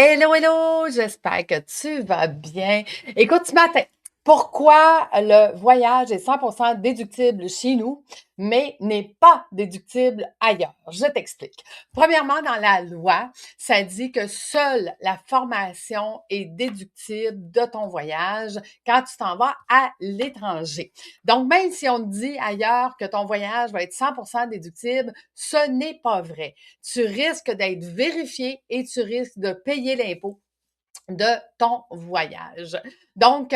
Hello, hello, j'espère que tu vas bien. Écoute, ce matin, pourquoi le voyage est 100% déductible chez nous, mais n'est pas déductible ailleurs? Je t'explique. Premièrement, dans la loi, ça dit que seule la formation est déductible de ton voyage quand tu t'en vas à l'étranger. Donc, même si on te dit ailleurs que ton voyage va être 100% déductible, ce n'est pas vrai. Tu risques d'être vérifié et tu risques de payer l'impôt de ton voyage. Donc,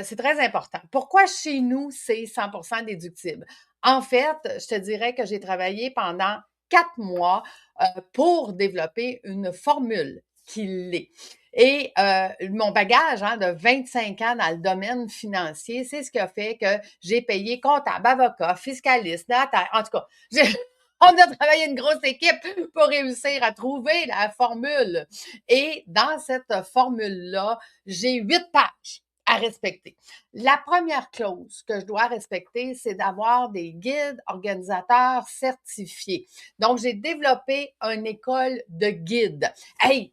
c'est très important. Pourquoi chez nous, c'est 100% déductible? En fait, je te dirais que j'ai travaillé pendant 4 mois pour développer une formule qui l'est. Et mon bagage de 25 ans dans le domaine financier, c'est ce qui a fait que j'ai payé comptable, avocat, fiscaliste, notaire, en tout cas, on a travaillé une grosse équipe pour réussir à trouver la formule. Et dans cette formule-là, j'ai 8 pages à respecter. La première clause que je dois respecter, c'est d'avoir des guides organisateurs certifiés. Donc, j'ai développé une école de guides. Hey,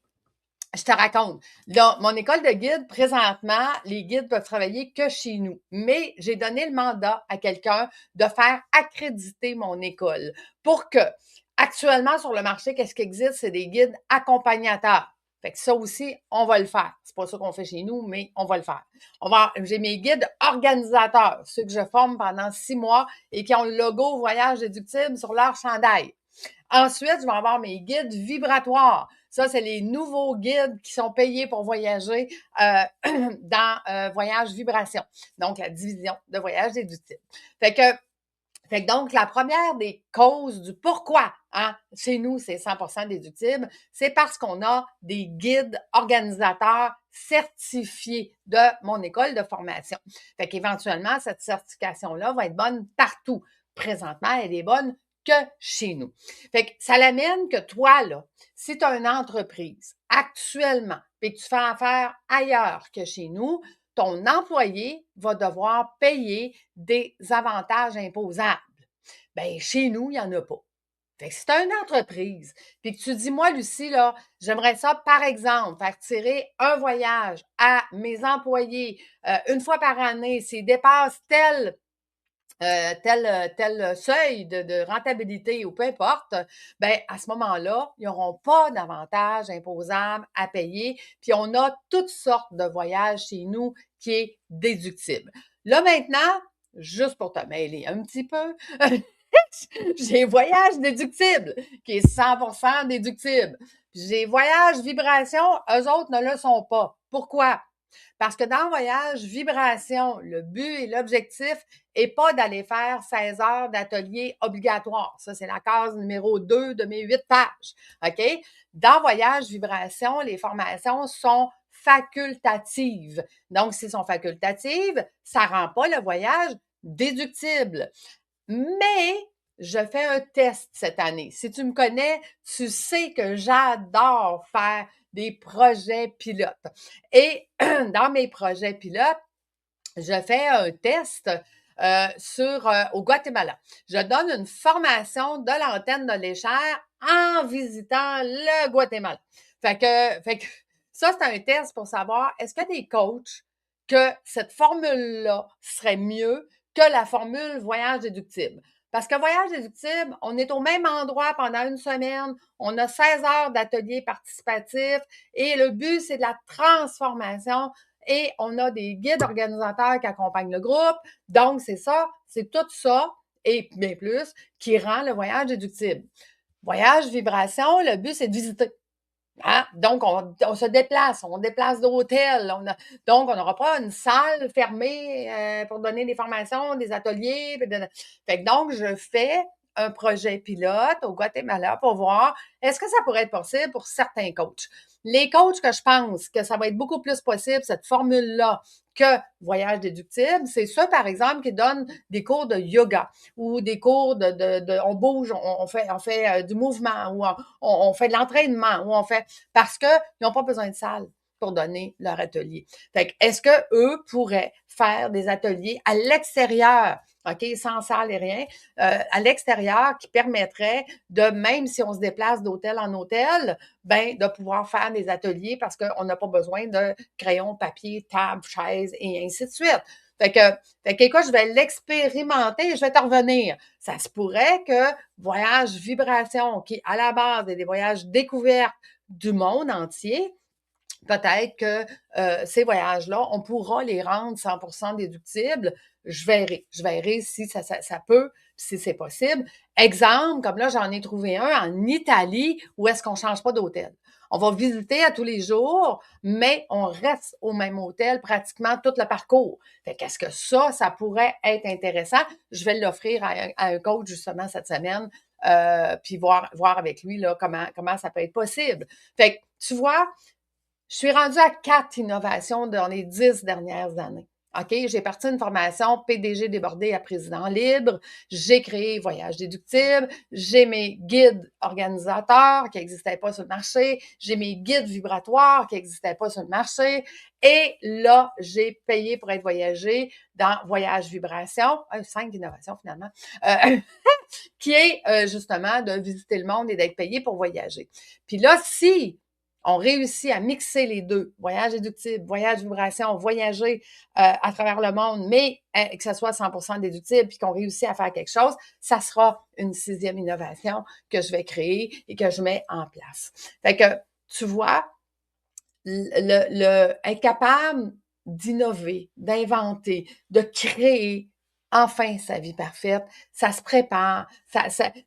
je te raconte. Là, mon école de guide, présentement, les guides peuvent travailler que chez nous. Mais j'ai donné le mandat à quelqu'un de faire accréditer mon école pour que, actuellement, sur le marché, qu'est-ce qui existe? C'est des guides accompagnateurs. Fait que ça aussi, on va le faire. C'est pas ça qu'on fait chez nous, mais on va le faire. J'ai mes guides organisateurs, ceux que je forme pendant 6 mois et qui ont le logo Voyage déductible sur leur chandail. Ensuite, je vais avoir mes guides vibratoires. Ça, c'est les nouveaux guides qui sont payés pour voyager dans Voyage Vibration. Donc, la division de voyage déductible. Fait que donc, la première des causes du pourquoi, chez nous, c'est 100% déductible, c'est parce qu'on a des guides organisateurs certifiés de mon école de formation. Fait qu'éventuellement, cette certification-là va être bonne partout. Présentement, elle est bonne que chez nous. Fait que ça l'amène que toi, là, si tu as une entreprise actuellement et que tu fais affaire ailleurs que chez nous, ton employé va devoir payer des avantages imposables. Bien, chez nous, il n'y en a pas. Fait que si tu as une entreprise, puis que tu dis, moi, Lucie, là, j'aimerais ça, par exemple, faire tirer un voyage à mes employés une fois par année, s'ils dépassent tel seuil de rentabilité ou peu importe, ben à ce moment-là, ils n'auront pas d'avantages imposables à payer. Puis on a toutes sortes de voyages chez nous qui est déductible. Là maintenant, juste pour te mêler un petit peu, j'ai voyage déductible qui est 100% déductible. J'ai voyage vibration, eux autres ne le sont pas. Pourquoi? Parce que dans le voyage vibration, le but et l'objectif n'est pas d'aller faire 16 heures d'atelier obligatoire. Ça, c'est la case numéro 2 de mes 8 pages. OK? Dans voyage vibration, les formations sont facultatives. Donc, s'ils sont facultatives, ça ne rend pas le voyage déductible. Mais je fais un test cette année. Si tu me connais, tu sais que j'adore faire des projets pilotes. Et dans mes projets pilotes, je fais un test au Guatemala. Je donne une formation de l'antenne de l'échelle en visitant le Guatemala. Fait que ça, c'est un test pour savoir est-ce qu'il y a des coachs que cette formule-là serait mieux que la formule voyage déductible. Parce que voyage déductible, on est au même endroit pendant une semaine, on a 16 heures d'atelier participatif et le but, c'est de la transformation et on a des guides organisateurs qui accompagnent le groupe. Donc, c'est ça, c'est tout ça et bien plus qui rend le voyage déductible. Voyage vibration, le but, c'est de visiter. Donc, on se déplace, on déplace d'hôtel. Donc, on n'aura pas une salle fermée pour donner des formations, des ateliers. Fait que donc, je fais un projet pilote au Guatemala pour voir est-ce que ça pourrait être possible pour certains coachs. Les coachs que je pense que ça va être beaucoup plus possible, cette formule-là, que voyage déductible, c'est ceux, par exemple, qui donnent des cours de yoga ou des cours on bouge, on fait du mouvement ou on fait de l'entraînement ou on fait parce qu'ils n'ont pas besoin de salle pour donner leur atelier. Fait que, est-ce que eux pourraient faire des ateliers à l'extérieur OK, sans salle et rien, à l'extérieur qui permettrait de, même si on se déplace d'hôtel en hôtel, ben de pouvoir faire des ateliers parce qu'on n'a pas besoin de crayon, papier, table, chaise et ainsi de suite. Fait que, écoute, je vais l'expérimenter et je vais te revenir. Ça se pourrait que Voyage Vibration, qui à la base est des voyages découvertes du monde entier, peut-être que ces voyages-là, on pourra les rendre 100% déductibles. Je verrai si ça peut, si c'est possible. Exemple, comme là, j'en ai trouvé un en Italie où est-ce qu'on ne change pas d'hôtel. On va visiter à tous les jours, mais on reste au même hôtel pratiquement tout le parcours. Fait qu'est-ce que ça pourrait être intéressant? Je vais l'offrir à un coach justement cette semaine, puis voir avec lui là, comment ça peut être possible. Fait que tu vois, je suis rendue à 4 innovations dans les 10 dernières années. OK? J'ai parti une formation PDG débordé à président libre. J'ai créé Voyage déductible. J'ai mes guides organisateurs qui n'existaient pas sur le marché. J'ai mes guides vibratoires qui n'existaient pas sur le marché. Et là, j'ai payé pour être voyagé dans Voyage Vibration. 5 innovations finalement. Qui est justement de visiter le monde et d'être payé pour voyager. Puis là, si on réussit à mixer les deux, voyage déductible, voyage vibration, voyager à travers le monde, mais que ce soit 100% déductible, puis qu'on réussit à faire quelque chose, ça sera une 6e innovation que je vais créer et que je mets en place. Fait que, tu vois, être capable d'innover, d'inventer, de créer enfin sa vie parfaite, ça se prépare. Tu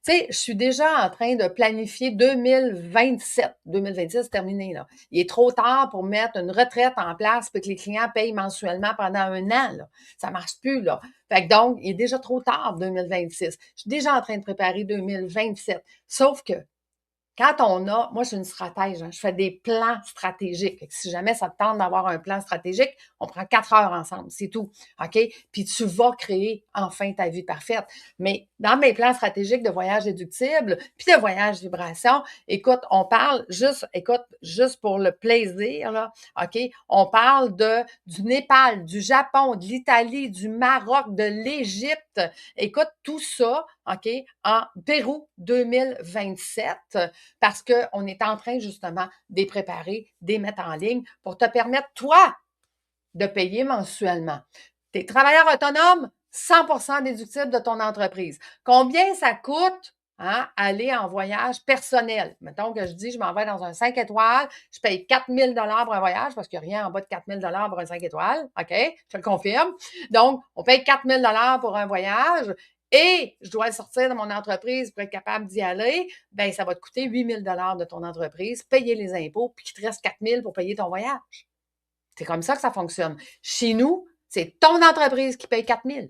sais, je suis déjà en train de planifier 2027. 2026, c'est terminé, là. Il est trop tard pour mettre une retraite en place et que les clients payent mensuellement pendant un an, là. Ça marche plus, là. Fait que donc, il est déjà trop tard, 2026. Je suis déjà en train de préparer 2027. Sauf que, quand moi, je suis une stratège, hein, je fais des plans stratégiques. Fait que si jamais ça te tente d'avoir un plan stratégique, on prend 4 heures ensemble, c'est tout. OK? Puis tu vas créer enfin ta vie parfaite. Mais dans mes plans stratégiques de voyage déductible, puis de voyage vibration, écoute, juste pour le plaisir, là, OK? On parle du Népal, du Japon, de l'Italie, du Maroc, de l'Égypte. Écoute, tout ça, OK, en Pérou 2027 parce qu'on est en train justement de les préparer, de les mettre en ligne pour te permettre, toi, de payer mensuellement. Tu es travailleur autonome, 100% déductible de ton entreprise. Combien ça coûte aller en voyage personnel? Mettons que je dis, je m'en vais dans un 5 étoiles, je paye 4 000 pour un voyage parce qu'il n'y a rien en bas de 4 000 pour un 5 étoiles. OK? Je te le confirme. Donc, on paye 4 000 pour un voyage et je dois le sortir de mon entreprise pour être capable d'y aller, ben ça va te coûter 8 000 de ton entreprise, payer les impôts, puis qu'il te reste 4 000 pour payer ton voyage. C'est comme ça que ça fonctionne. Chez nous, c'est ton entreprise qui paye 4 000.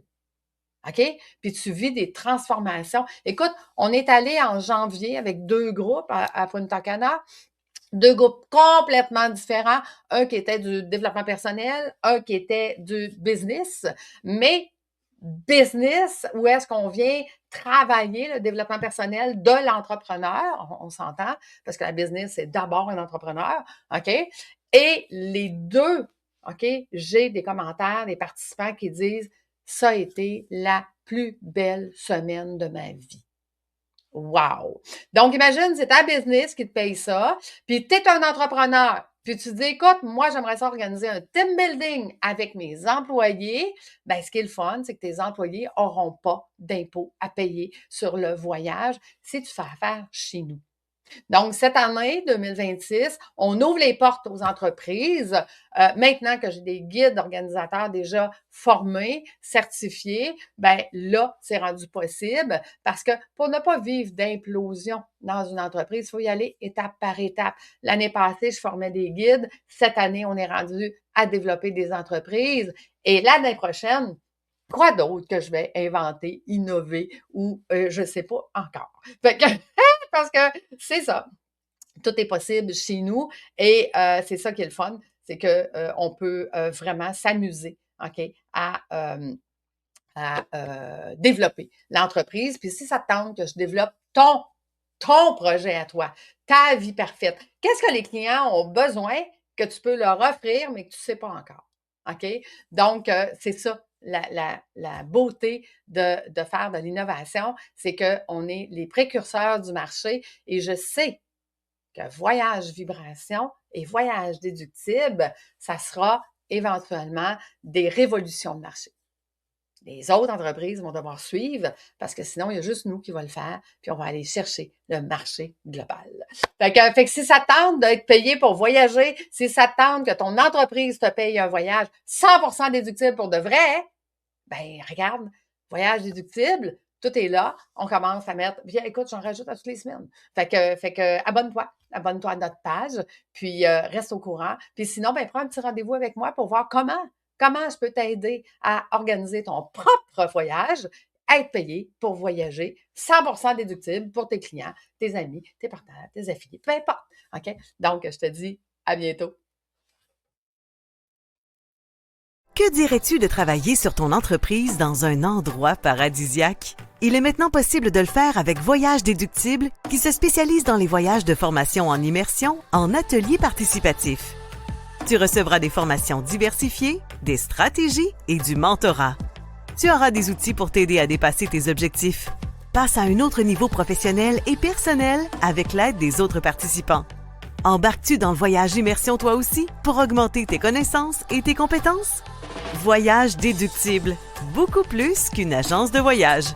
OK? Puis tu vis des transformations. Écoute, on est allé en janvier avec 2 groupes à Punta Cana. 2 groupes complètement différents. Un qui était du développement personnel, un qui était du business. Mais business, où est-ce qu'on vient travailler le développement personnel de l'entrepreneur, on s'entend, parce que la business, c'est d'abord un entrepreneur, OK? Et les deux, OK, j'ai des commentaires des participants qui disent « Ça a été la plus belle semaine de ma vie. » Wow! Donc, imagine, c'est ta business qui te paye ça, puis tu es un entrepreneur. Puis tu dis, écoute, moi, j'aimerais ça organiser un team building avec mes employés. Ben, ce qui est le fun, c'est que tes employés n'auront pas d'impôts à payer sur le voyage si tu fais affaire chez nous. Donc, cette année 2026, on ouvre les portes aux entreprises. Maintenant que j'ai des guides organisateurs déjà formés, certifiés, ben là, c'est rendu possible parce que pour ne pas vivre d'implosion dans une entreprise, il faut y aller étape par étape. L'année passée, je formais des guides. Cette année, on est rendu à développer des entreprises. Et l'année prochaine, quoi d'autre que je vais inventer, innover ou je ne sais pas encore. Fait que, parce que c'est ça. Tout est possible chez nous et c'est ça qui est le fun, c'est que on peut vraiment s'amuser, OK, à développer l'entreprise. Puis si ça te tente que je développe ton projet à toi, ta vie parfaite, qu'est-ce que les clients ont besoin que tu peux leur offrir, mais que tu ne sais pas encore? OK? Donc, c'est ça la beauté de faire de l'innovation, c'est qu'on est les précurseurs du marché et je sais que voyage vibration et voyage déductible, ça sera éventuellement des révolutions de marché. Les autres entreprises vont devoir suivre parce que sinon, il y a juste nous qui va le faire, puis on va aller chercher le marché global. Fait que si ça tente d'être payé pour voyager, si ça tente que ton entreprise te paye un voyage 100% déductible pour de vrai, ben regarde, voyage déductible, tout est là. On commence à mettre, bien écoute, j'en rajoute à toutes les semaines. Fait que abonne-toi à notre page, puis reste au courant. Puis sinon, ben prends un petit rendez-vous avec moi pour voir comment je peux t'aider à organiser ton propre voyage, être payé pour voyager, 100% déductible pour tes clients, tes amis, tes partenaires, tes affiliés, peu importe. OK? Donc, je te dis à bientôt. Que dirais-tu de travailler sur ton entreprise dans un endroit paradisiaque? Il est maintenant possible de le faire avec Voyage Déductible, qui se spécialise dans les voyages de formation en immersion en ateliers participatifs. Tu recevras des formations diversifiées, des stratégies et du mentorat. Tu auras des outils pour t'aider à dépasser tes objectifs. Passe à un autre niveau professionnel et personnel avec l'aide des autres participants. Embarques-tu dans le voyage immersion toi aussi pour augmenter tes connaissances et tes compétences? Voyage Déductible, beaucoup plus qu'une agence de voyage.